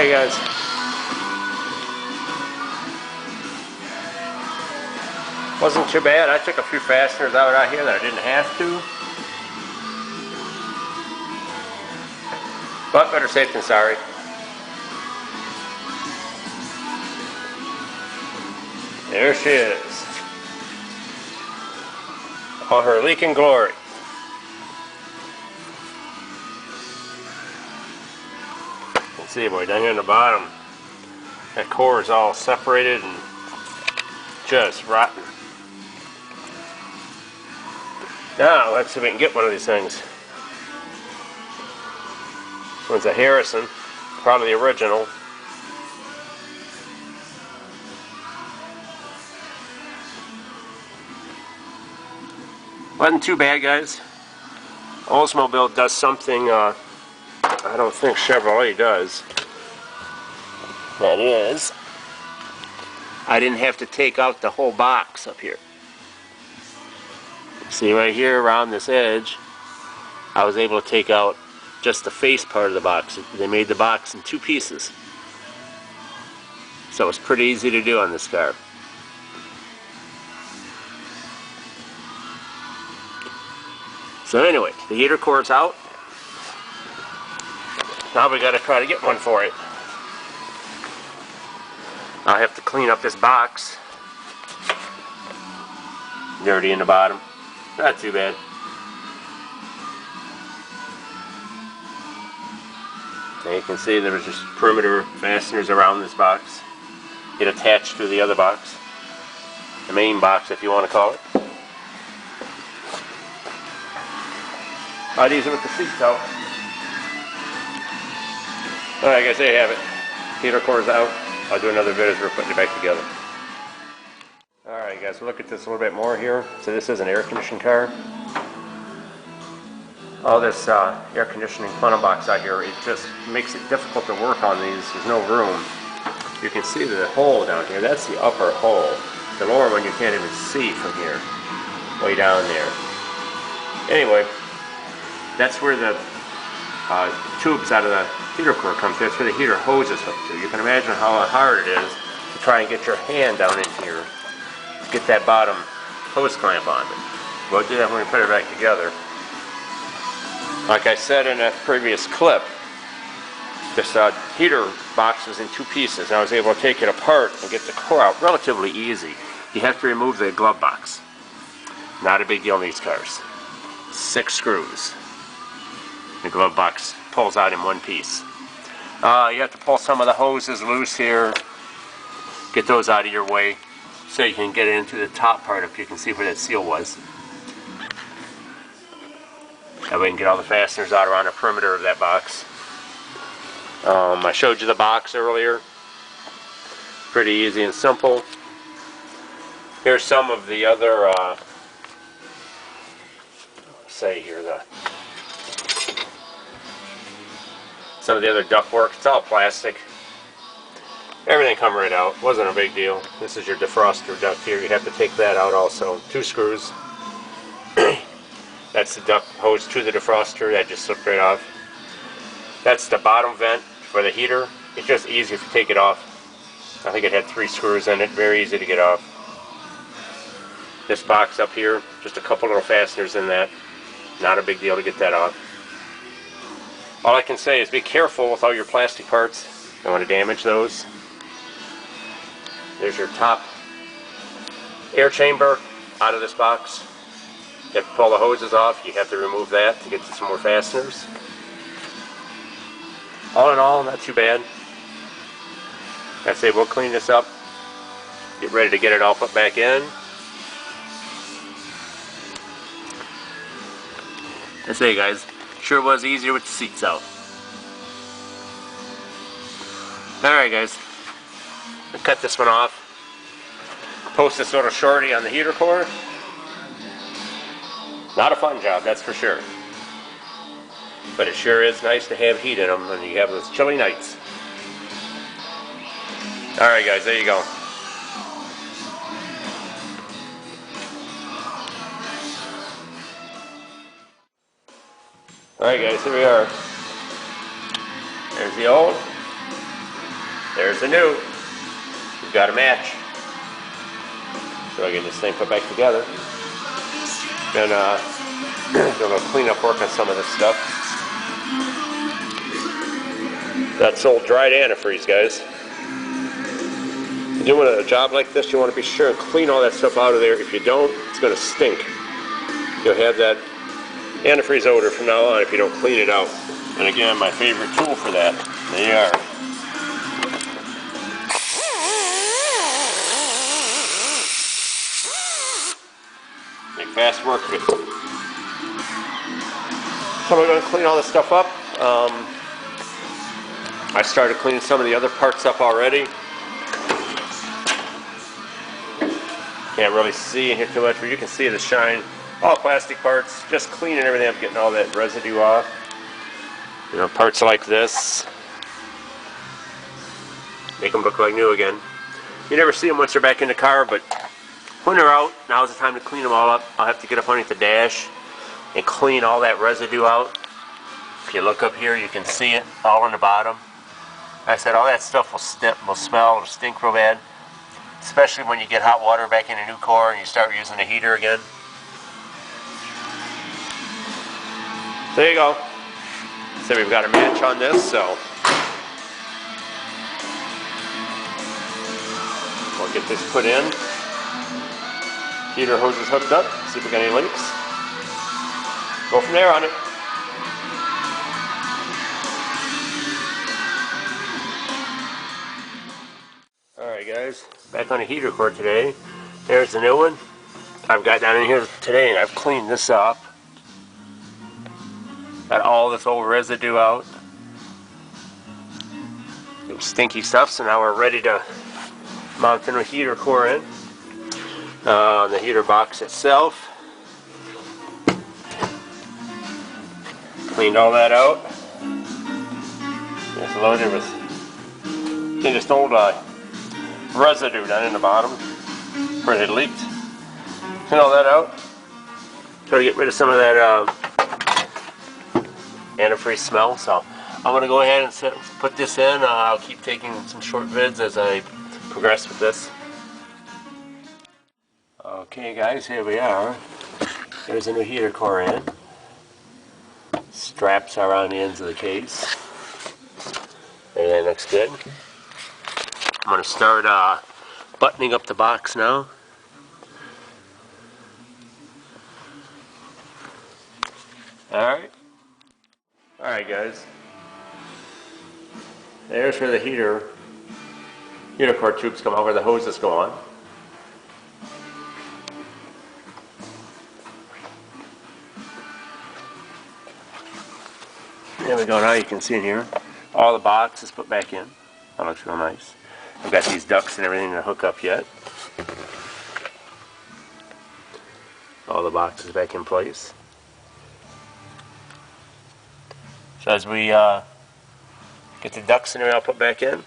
Alright guys. Wasn't too bad. I took a few fasteners out here that I didn't have to. But better safe than sorry. There she is. All her leaking glory. You can see, boy, down here in the bottom, that core is all separated and just rotten. Now, let's see if we can get one of these things. This one's a Harrison, probably the original. Wasn't too bad, guys. Oldsmobile does something I don't think Chevrolet does. That is, I didn't have to take out the whole box up here. See right here around this edge, I was able to take out just the face part of the box. They made the box in two pieces. So it's pretty easy to do on this car. So anyway, the heater core's out. Now we got to try to get one for it. I have to clean up this box. Dirty in the bottom. Not too bad. Now you can see there was just perimeter fasteners around this box. It attached to the other box. The main box, if you want to call it. I'd use it with the seats out. Alright guys, there you have it. Heater core's out. I'll do another video as we're putting it back together. Alright guys, we'll look at this a little bit more here. So this is an air conditioning car. All this air conditioning funnel box out here, it just makes it difficult to work on these. There's no room. You can see the hole down here. That's the upper hole. The lower one you can't even see from here. Way down there. Anyway, that's where the tubes out of the heater core come through. That's where the heater hoses hook to. You can imagine how hard it is to try and get your hand down in here to get that bottom hose clamp on it. We'll do that when we put it back together. Like I said in a previous clip, this heater box was in two pieces, and I was able to take it apart and get the core out relatively easy. You have to remove the glove box. Not a big deal in these cars. 6 screws. The glove box pulls out in one piece. You have to pull some of the hoses loose here. Get those out of your way so you can get into the top part if you can see where that seal was. That way you can get all the fasteners out around the perimeter of that box. I showed you the box earlier. Pretty easy and simple. Here's some of the other, some of the other ductwork. It's all plastic. Everything come right out. Wasn't a big deal. This is your defroster duct here. You have to take that out also. 2 screws. That's the duct hose to the defroster. That just slipped right off. That's the bottom vent for the heater. It's just easy if you take it off. I think it had 3 screws in it. Very easy to get off. This box up here, just a couple little fasteners in that. Not a big deal to get that off. All I can say is be careful with all your plastic parts. Don't want to damage those. There's your top air chamber out of this box. You have to pull the hoses off. You have to remove that to get to some more fasteners. All in all, not too bad. I say we'll clean this up. Get ready to get it all put back in. I say guys, sure was easier with the seats out. Alright guys, I'll cut this one off. Post this little shorty on the heater core. Not a fun job, that's for sure. But it sure is nice to have heat in them when you have those chilly nights. Alright guys, there you go. Alright guys, here we are. There's the old, There's the new. We've got a match. So I get this thing put back together. Then do a little cleanup work on some of this stuff. That's old dried antifreeze, guys. Doing a job like this, you want to be sure and clean all that stuff out of there. If you don't, it's going to stink. You'll have that antifreeze odor from now on if you don't clean it out. And again, my favorite tool for that, they are. Make fast work of it. So we're going to clean all this stuff up. I started cleaning some of the other parts up already. Can't really see in here too much, but you can see the shine. All plastic parts, just cleaning everything up, getting all that residue off. You know, parts like this, make them look like new again. You never see them once they're back in the car, but when they're out, now's the time to clean them all up. I'll have to get up underneath the dash and clean all that residue out. If you look up here, you can see it all on the bottom. Like I said, all that stuff will smell, it'll stink real bad. Especially when you get hot water back in a new car and you start using the heater again. There you go. So we've got a match on this, so we'll get this put in. Heater hose is hooked up. See if we got any leaks. Go from there on it. Alright guys, back on the heater cord today. There's the new one. I've got down in here today and I've cleaned this up. Got all this old residue out. Some stinky stuff, so now we're ready to mount the new heater core in. The heater box itself. Cleaned all that out. It's loaded with just old residue down in the bottom where it had leaked. Clean all that out. Try to get rid of some of that antifreeze smell. So I'm going to go ahead and put this in. I'll keep taking some short vids as I progress with this. Okay guys, here we are. There's a new heater core in. Straps are on the ends of the case. Everything looks good. I'm going to start buttoning up the box now. Alright guys. There's where the heater core tubes come out, where the hoses go on. There we go, now you can see in here, all the box is put back in. That looks real nice. I've got these ducts and everything to hook up yet. All the boxes back in place. So as we get the ducts and everything all put back in,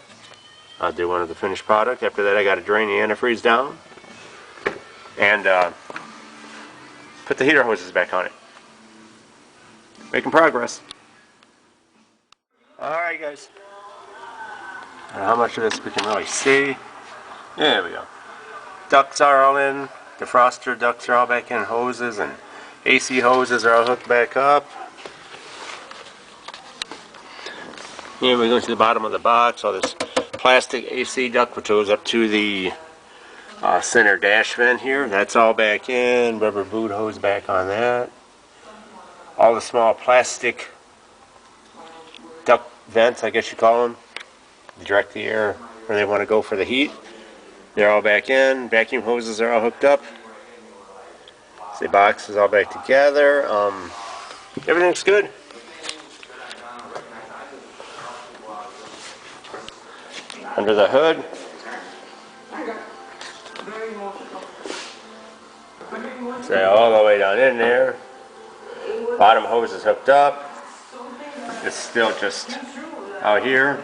I'll do one of the finished product. After that I got to drain the antifreeze down and put the heater hoses back on it. Making progress. Alright guys. I don't know how much of this we can really see. There we go. Ducts are all in. Defroster ducts are all back in. Hoses and AC hoses are all hooked back up. Here we go to the bottom of the box. All this plastic AC duct which goes up to the center dash vent here. That's all back in. Rubber boot hose back on that. All the small plastic duct vents, I guess you call them, direct the air where they want to go for the heat. They're all back in. Vacuum hoses are all hooked up. The box is all back together. Everything's good. Under the hood, so all the way down in there. Bottom hose is hooked up. It's still just out here.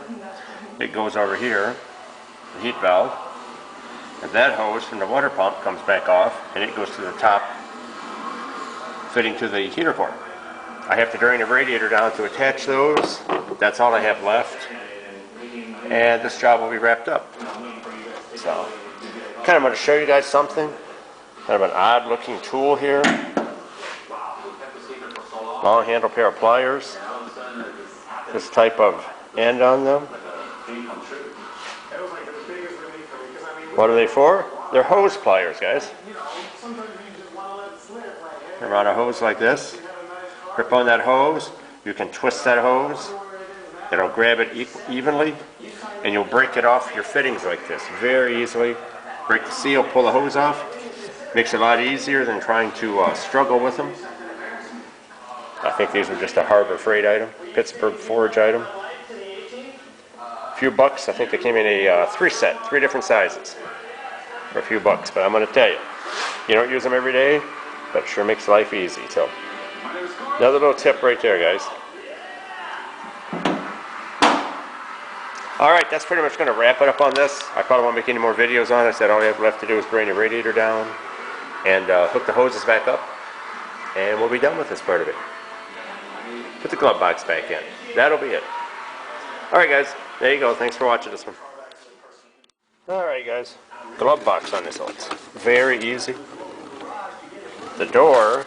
It goes over here, the heat valve. And that hose from the water pump comes back off and it goes to the top, fitting to the heater core. I have to drain the radiator down to attach those. That's all I have left. and this job will be wrapped up. So, kind of going to show you guys something. Kind of an odd looking tool here. Long handle pair of pliers. This type of end on them. What are they for? They're hose pliers, guys. They're on a hose like this. Grip on that hose. You can twist that hose. It'll grab it evenly, and you'll break it off your fittings like this very easily. Break the seal, pull the hose off. Makes it a lot easier than trying to struggle with them. I think these are just a Harbor Freight item, Pittsburgh Forge item. A few bucks. I think they came in a 3-set, 3 different sizes for a few bucks. But I'm going to tell you, you don't use them every day, but it sure makes life easy. So another little tip right there, guys. Alright, that's pretty much going to wrap it up on this. I probably won't make any more videos on it. I said all you have left to do is bring the radiator down and hook the hoses back up, and we'll be done with this part of it. Put the glove box back in. That'll be it. Alright guys, there you go. Thanks for watching this one. Alright guys, glove box on this one. It's very easy. The door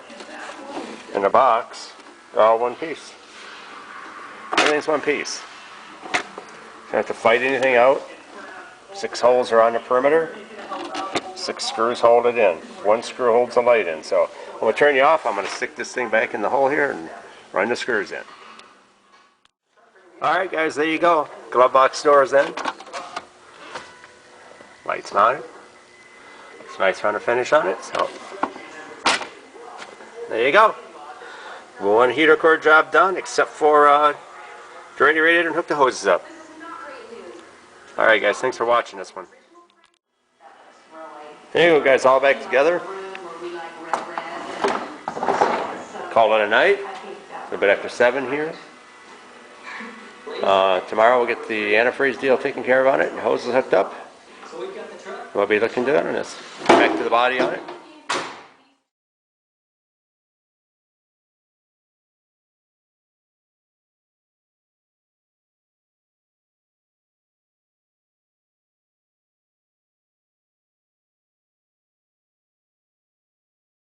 and the box are all one piece. Everything's one piece. Don't have to fight anything out. 6 holes are on the perimeter. 6 screws hold it in. 1 screw holds the light in. So I'm going to turn you off. I'm going to stick this thing back in the hole here and run the screws in. Alright guys, there you go. Glove box door is in. Lights mounted. It's nice run of finish on it. So there you go. One heater core job done, except for drain the radiator and hook the hoses up. Alright guys, thanks for watching this one. There you go guys, all back together. Call it a night. A little bit after 7 here. Tomorrow we'll get the antifreeze deal taken care of on it and hoses hooked up. We'll be looking good on this. Back to the body on it.